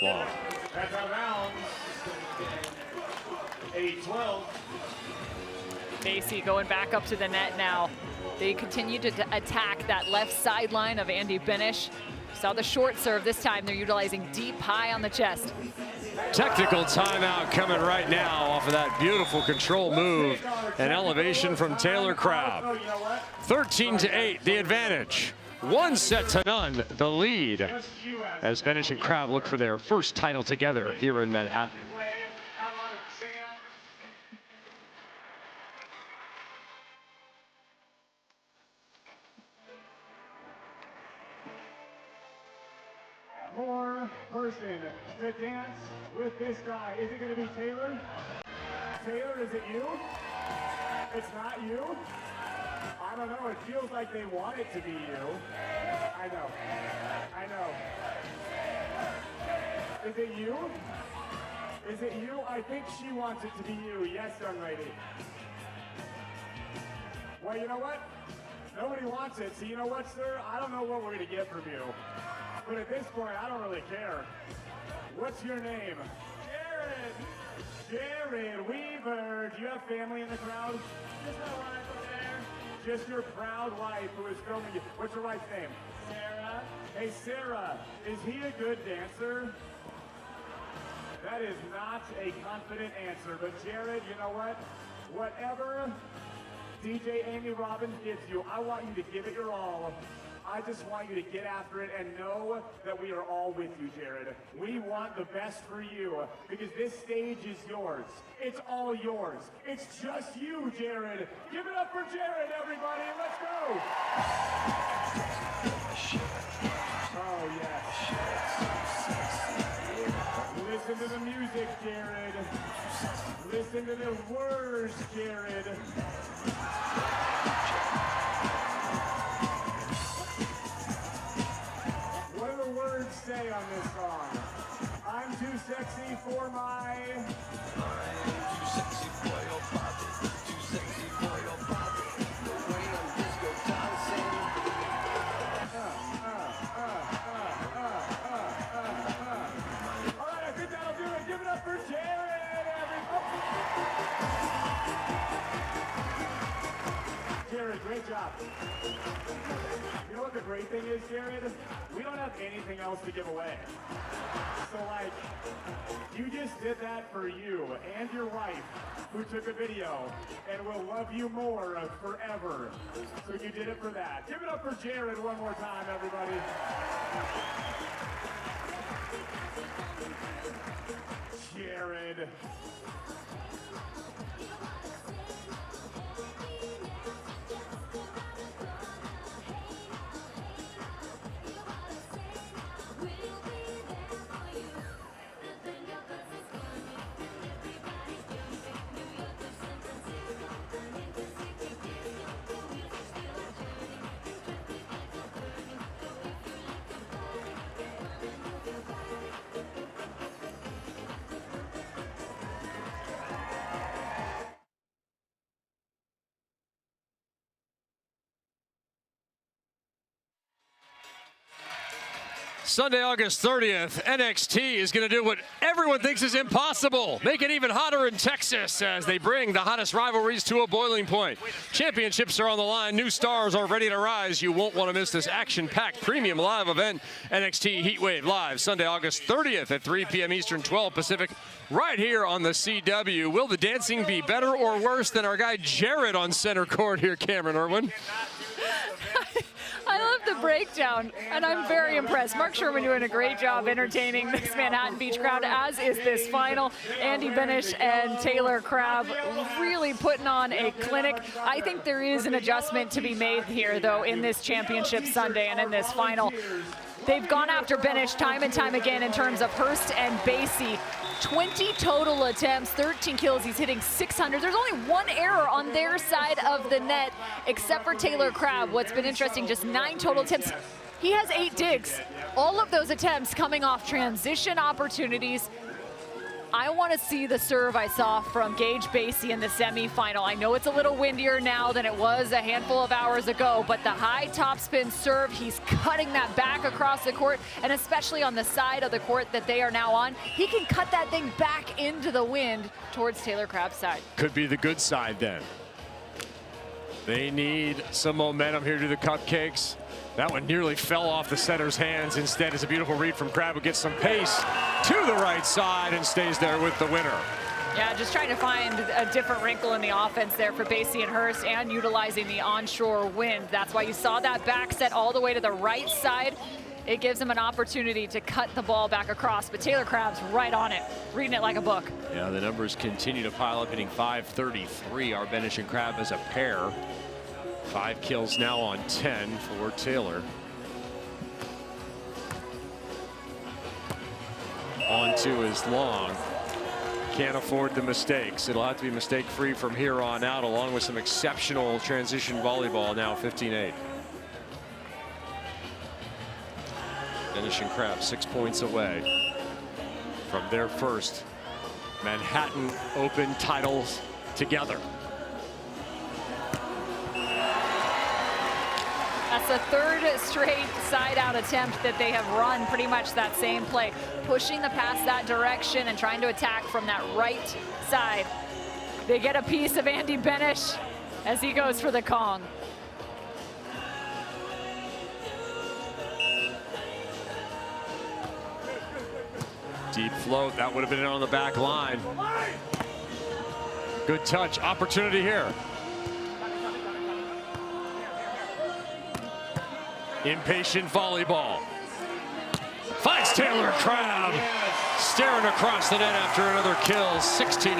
Long. That's out of bounds. 8-12. Basey going back up to the net now. They continue to attack that left sideline of Andy Benesh. Saw the short serve this time. They're utilizing deep high on the chest. Technical timeout coming right now off of that beautiful control move and elevation from Taylor Crabb. 13-8, the advantage. 1-0, the lead, as Benesh and Crabb look for their first title together here in Manhattan. More person to dance with this guy. Is it going to be Taylor? Taylor, is it you? It's not you? I don't know. It feels like they want it to be you. I know. I know. Is it you? Is it you? I think she wants it to be you. Yes, young lady. Well, you know what? Nobody wants it. So you know what, sir? I don't know what we're going to get from you. But at this point, I don't really care. What's your name? Jared. Jared Weaver. Do you have family in the crowd? Just my wife up there. Just your proud wife who is filming you. What's your wife's name? Sarah. Hey, Sarah. Is he a good dancer? That is not a confident answer. But Jared, you know what? Whatever DJ Amy Robbins gives you, I want you to give it your all. I just want you to get after it and know that we are all with you, Jared. We want the best for you because this stage is yours. It's all yours. It's just you, Jared. Give it up for Jared, everybody. Let's go. Oh, yes. Listen to the music, Jared. Listen to the words, Jared. What do the words say on this song? I'm too sexy for my... I'm too sexy for your body. Too sexy for your body. The way I'm disco dancing. All right, I think that'll do it. Give it up for Jared, everybody. Jared, great job. You know what the great thing is, Jared? We don't have anything else to give away. So, like, you just did that for you and your wife, who took a video and will love you more forever. So you did it for that. Give it up for Jared one more time, everybody. Jared. Sunday, August 30th, NXT is going to do what everyone thinks is impossible. Make it even hotter in Texas as they bring the hottest rivalries to a boiling point. Championships are on the line. New stars are ready to rise. You won't want to miss this action-packed premium live event. NXT Heatwave live Sunday, August 30th at 3 p.m. Eastern, 12 Pacific, right here on the CW. Will the dancing be better or worse than our guy Jared on center court here, Cameron Irwin? I love the breakdown, and I'm very impressed. Mark Sherman doing a great job entertaining this Manhattan Beach crowd, as is this final. Andy Benesh and Taylor Crabb really putting on a clinic. I think there is an adjustment to be made here, though, in this championship Sunday and in this final. They've gone after Benesh time and time again in terms of Hurst and Basey. 20 total attempts, 13 kills. He's hitting 600. There's only one error on their side of the net, except for Taylor Crabb. What's been interesting, just 9 total attempts. He has 8 digs. All of those attempts coming off transition opportunities. I want to see the serve I saw from Gage Basey in the semifinal. I know it's a little windier now than it was a handful of hours ago, but the high topspin serve, he's cutting that back across the court, and especially on the side of the court that they are now on, he can cut that thing back into the wind towards Taylor Crabb's side. Could be the good side then. They need some momentum here to the cupcakes. That one nearly fell off the setter's hands. Instead, it's a beautiful read from Crabb, who gets some pace to the right side and stays there with the winner. Yeah, just trying to find a different wrinkle in the offense there for Basey and Hurst, and utilizing the onshore wind. That's why you saw that back set all the way to the right side. It gives him an opportunity to cut the ball back across, but Taylor Crabb's right on it, reading it like a book. Yeah, the numbers continue to pile up, hitting .533. Our Benesh and Crabb as a pair. 5 kills now on 10 for Taylor. onto his long. Can't afford the mistakes. It'll have to be mistake-free from here on out, along with some exceptional transition volleyball. Now 15-8. Benesh and Crabb 6 points away from their first Manhattan Open titles together. That's the third straight side-out attempt that they have run, pretty much that same play, pushing the pass that direction and trying to attack from that right side. They get a piece of Andy Benesh as he goes for the Kong. Deep float, that would have been on the back line. Good touch, opportunity here. Impatient volleyball. Finds Taylor Crabb. Staring across the net after another kill, 16-9.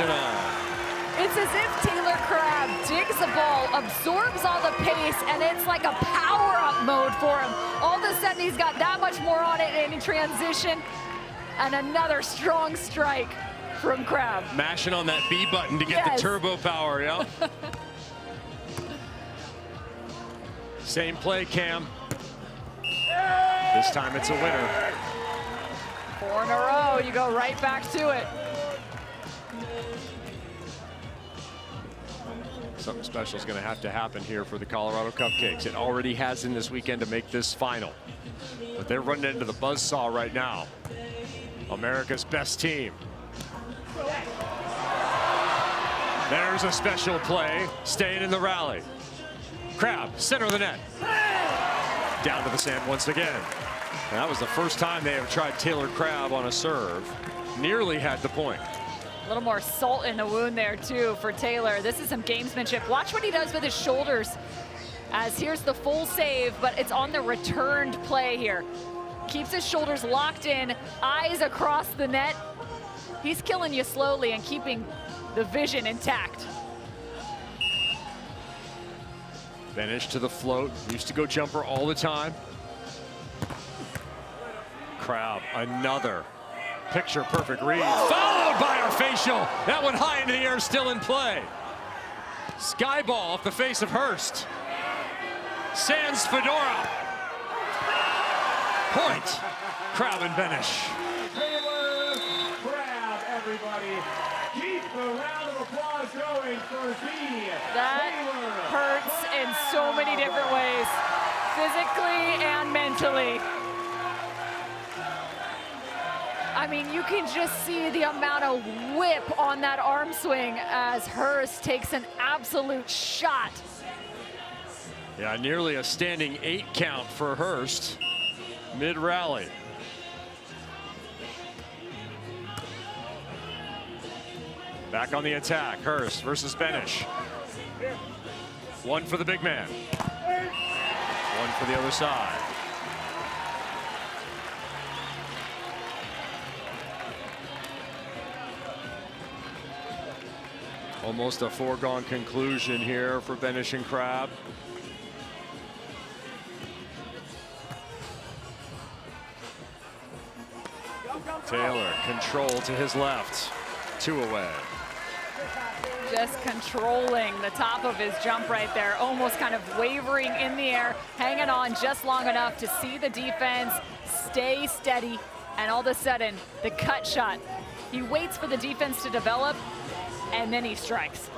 It's as if Taylor Crabb digs the ball, absorbs all the pace, and it's like a power-up mode for him. All of a sudden, he's got that much more on it in transition, and another strong strike from Crabb. Mashing on that B button to get the turbo power, yeah. Same play, Cam. This time it's a winner. 4 in a row, you go right back to it. Something special is going to have to happen here for the Colorado Cupcakes. It already has in this weekend to make this final. But they're running into the buzzsaw right now. America's best team. There's a special play, staying in the rally. Crabb, center of the net. Down to the sand once again. And that was the first time they have tried Taylor Crabb on a serve. Nearly had the point. A little more salt in the wound there too for Taylor. This is some gamesmanship. Watch what he does with his shoulders, as here's the full save, but it's on the returned play here. Keeps his shoulders locked in, eyes across the net. He's killing you slowly and keeping the vision intact. Benesh to the float, used to go jumper all the time. Crabb, another picture perfect read, followed by our facial. That one high into the air, still in play. Sky ball off the face of Hurst. Sands Fedora. Point, Crabb and Benesh. Taylor Crabb, everybody. Keep the round of applause going for the That hurts in so many different ways, physically and mentally. I mean, you can just see the amount of whip on that arm swing as Hurst takes an absolute shot. Yeah, nearly a standing 8 count for Hurst mid-rally. Back on the attack, Hurst versus Benesh. One for the big man. One for the other side. Almost a foregone conclusion here for Benesh and Crabb. Taylor, control to his left. 2 away. Just controlling the top of his jump right there, almost kind of wavering in the air, hanging on just long enough to see the defense stay steady, and all of a sudden, the cut shot. He waits for the defense to develop, and then he strikes.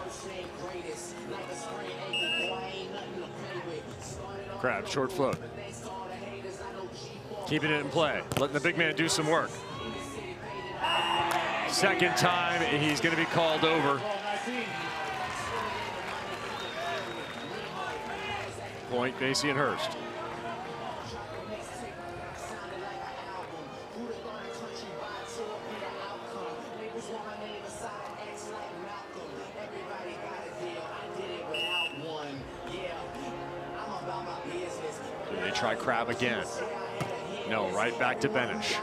Crabb, short float. Keeping it in play, letting the big man do some work. Second time, he's going to be called over. Point, Basey and Hurst. Do they try Crabb again? No, right back to Benesh.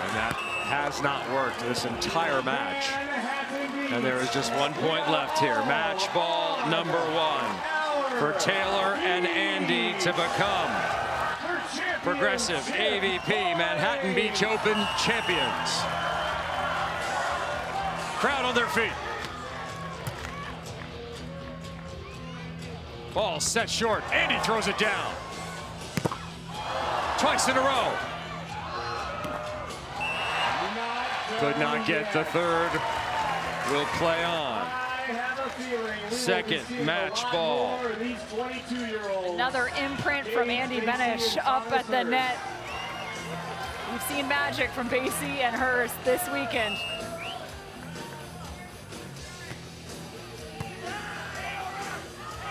And that has not worked this entire match. And there is just 1 point left here. Match ball number 1 for Taylor and Andy to become Progressive AVP Manhattan Beach Open champions. Crowd on their feet. Ball set short. Andy throws it down. Twice in a row. Could not get the third. Will play on. Second match ball. Another imprint from Andy Benesh up at the net. We've seen magic from Basey and Hurst this weekend.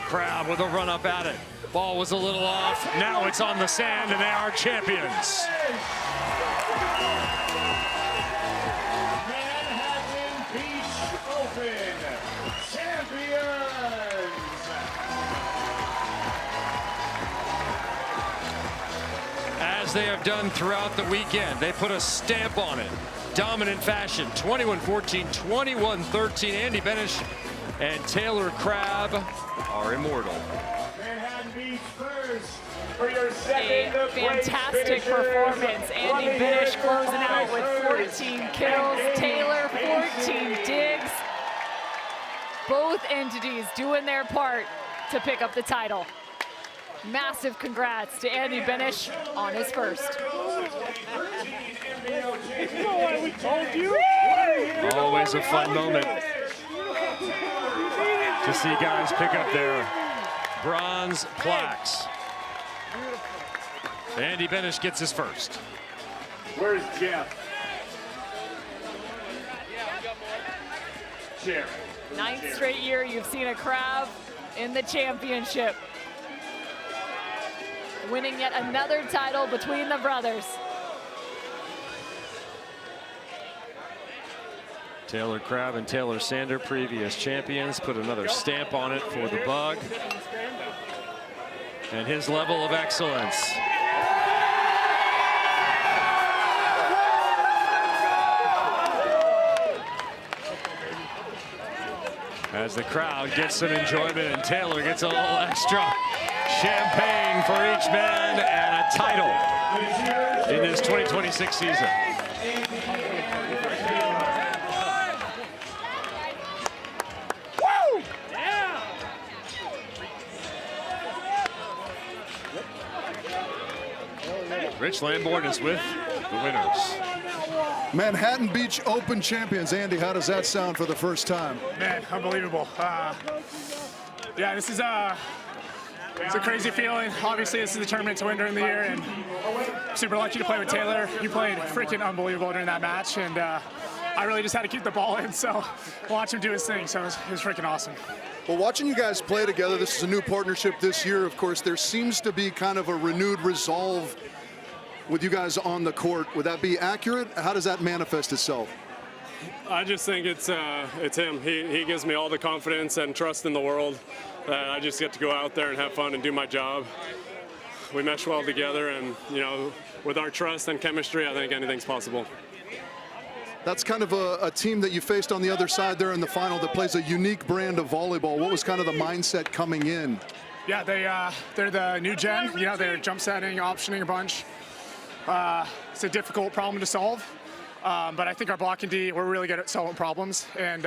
Crabb with a run up at it. Ball was a little off. Now it's on the sand and they are champions. Manhattan Beach Open champions. As they have done throughout the weekend, they put a stamp on it. Dominant fashion, 21-14, 21-13. Andy Benesh and Taylor Crabb are immortal. Manhattan Beach first for your second A fantastic performance. Andy Benesh closing out with 14 kills. Taylor 14 digs. Both entities doing their part to pick up the title. Massive congrats to Andy Benesh on his first. Always a fun moment to see guys pick up their bronze plaques. Andy Benesh gets his first. Where's Jeff? Chair. Ninth straight year you've seen a Crabb in the championship. Winning yet another title between the brothers. Taylor Crabb and Taylor Sander, previous champions, put another stamp on it for the Bug. And his level of excellence. As the crowd gets some enjoyment and Taylor gets a little extra champagne for each man and a title in this 2026 season. Rich Lamborn is with the winners. Manhattan Beach Open champions. Andy, how does that sound for the first time? Man, unbelievable. Yeah, this is it's a crazy feeling. Obviously, this is the tournament to win during the year, and super lucky to play with Taylor. You played freaking unbelievable during that match, and I really just had to keep the ball in, so watch him do his thing. So it was freaking awesome. Well, watching you guys play together, this is a new partnership this year. Of course, there seems to be kind of a renewed resolve with you guys on the court. Would that be accurate? How does that manifest itself? I just think it's him. He gives me all the confidence and trust in the world. I just get to go out there and have fun and do my job. We mesh well together, and you know, with our trust and chemistry, I think anything's possible. That's kind of a team that you faced on the other side there in the final that plays a unique brand of volleyball. What was kind of the mindset coming in? Yeah, they're the new gen. You know, they're jump setting, optioning a bunch. It's a difficult problem to solve, but I think our blocking D, we're really good at solving problems, and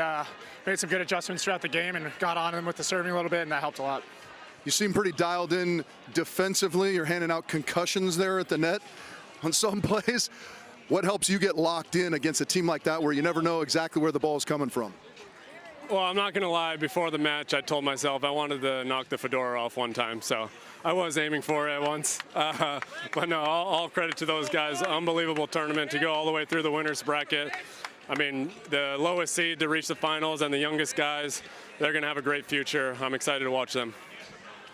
made some good adjustments throughout the game and got on them with the serving a little bit, and that helped a lot. You seem pretty dialed in defensively. You're handing out concussions there at the net on some plays. What helps you get locked in against a team like that where you never know exactly where the ball is coming from? Well, I'm not going to lie. Before the match, I told myself I wanted to knock the fedora off one time, so I was aiming for it once. But no, all credit to those guys. Unbelievable tournament to go all the way through the winner's bracket. I mean, the lowest seed to reach the finals and the youngest guys, they're going to have a great future. I'm excited to watch them.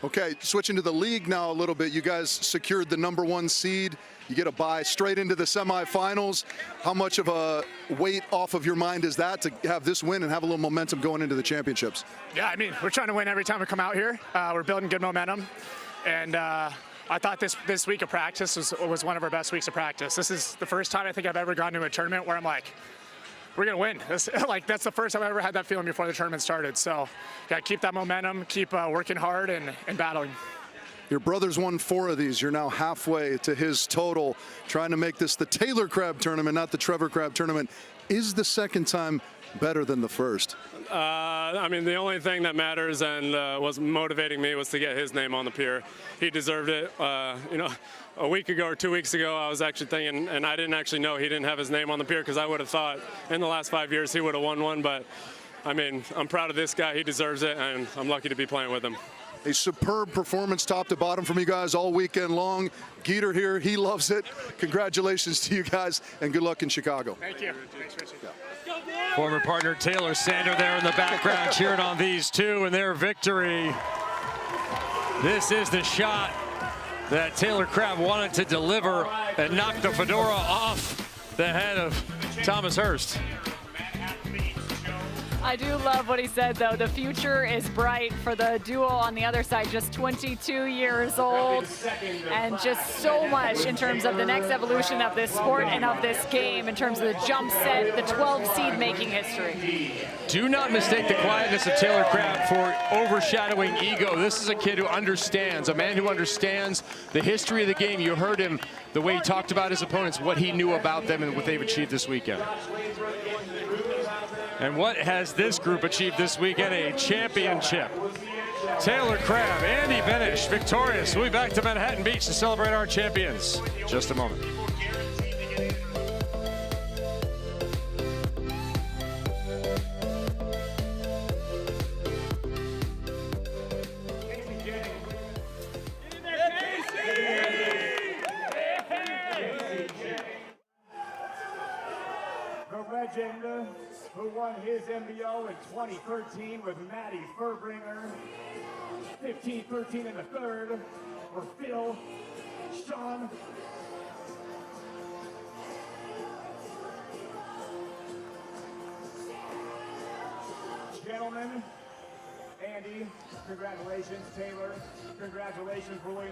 Okay, switching to the league now a little bit. You guys secured the #1 seed. You get a bye straight into the semifinals. How much of a weight off of your mind is that to have this win and have a little momentum going into the championships? Yeah, I mean, we're trying to win every time we come out here. We're building good momentum, and I thought this week of practice was one of our best weeks of practice. This is the first time I think I've ever gone to a tournament where I'm like, we're gonna win. That's the first time I ever had that feeling before the tournament started. So, yeah, keep that momentum, keep working hard and battling. Your brother's won 4 of these. You're now halfway to his total, trying to make this the Taylor Crabb tournament, not the Trevor Crabb tournament. Is the second time better than the first? I mean, the only thing that matters and was motivating me was to get his name on the pier. He deserved it. You know, a week ago or 2 weeks ago, I was actually thinking, and I didn't actually know he didn't have his name on the pier because I would have thought in the last 5 years he would have won one. But, I mean, I'm proud of this guy. He deserves it, and I'm lucky to be playing with him. A superb performance top to bottom from you guys all weekend long. Geeter here, he loves it. Congratulations to you guys, and good luck in Chicago. Thank you. Thanks, Richie. Former partner Taylor Sander there in the background cheering on these two and their victory. This is the shot that Taylor Crabb wanted to deliver and knock the fedora off the head of Thomas Hurst. I do love what he said, though. The future is bright for the duo on the other side, just 22 years old, and just so much in terms of the next evolution of this sport and of this game, in terms of the jump set, the 12 seed making history. Do not mistake the quietness of Taylor Crabb for overshadowing ego. This is a kid who understands, a man who understands the history of the game. You heard him, the way he talked about his opponents, what he knew about them and what they've achieved this weekend. And what has this group achieved this weekend? A championship. Taylor Crabb, Andy Benesh, victorious. We'll be back to Manhattan Beach to celebrate our champions. Just a moment. The legend who won his MBO in 2013 with Maddie Furbringer. 15-13 in the third for Phil Sean. Gentlemen, Andy, congratulations. Taylor, congratulations for winning.